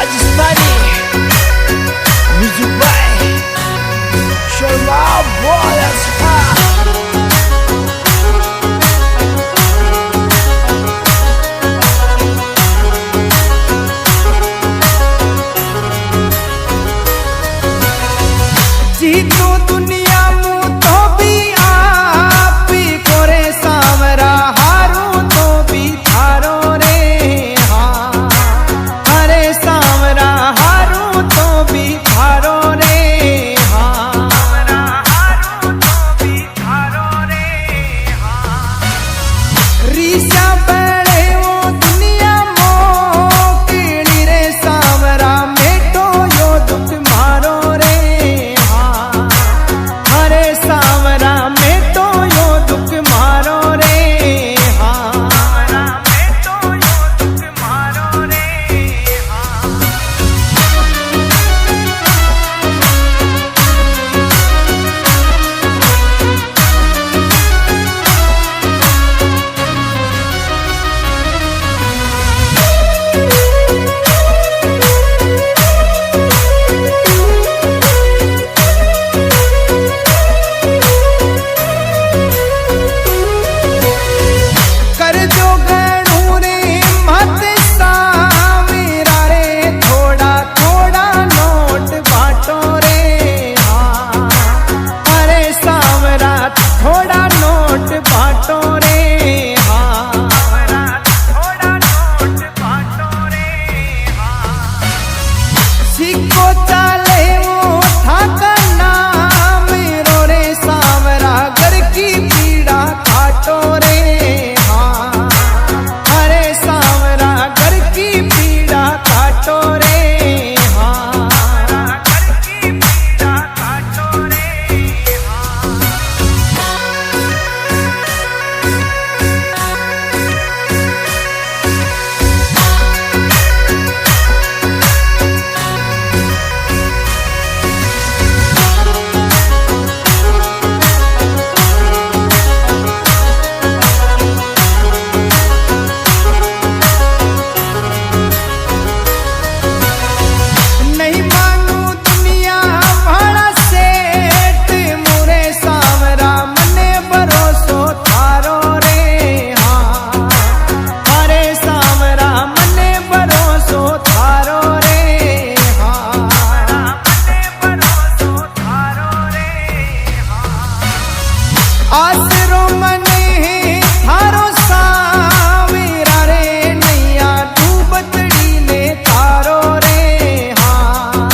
Rajasthani music by Sharma boys. जीतो दुनिया मु तो भी आप कोरे सामरा हारू तो भी थारो रे हाँ। अरे सामरा हारू तो भी थारो रे हाँ। हारू तो भी थारो रे हाँ। रीसा बड़े वो दुनिया मो कीड़ी रे सामरा मेटो यो दुख मारो रे। अरे सावरा में तो यो दुख मारो रे हाँ। में तो यो दुख मारो रे हाँ। कर जो गणू रे मत सावेरा रे थोड़ा थोड़ा नोट बाटो रे हाँ। अरे सावरा थोड़ा नोट बाटो रे हाँ। थोड़ा नोट बाटो रे हाँ। सिक्को चाले वो था करना मेरो रे सावरा घर की पीड़ा काटो रे हाँ। अरे सावरा घर की पीड़ा काटो रे हाँ। घर की पीड़ा काटो रे हाँ। नहीं मांगू दुनिया भाड़ा सेठ मुरे सावरा मने भरोसो थारो रे हाँ। अरे सावरा मने भरोसो थारो रे हाँ। मने भरोसो थारो रे हाँ। आसरो मने थारो सावरा रे नैया डूबतड़ी ले तारो रे हाँ।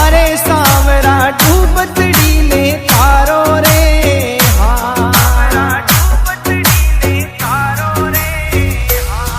अरे सावरा डूबतड़ी ले तारो रे हाँ। डूबतड़ी ले तारो रे हाँ।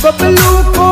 बबलू को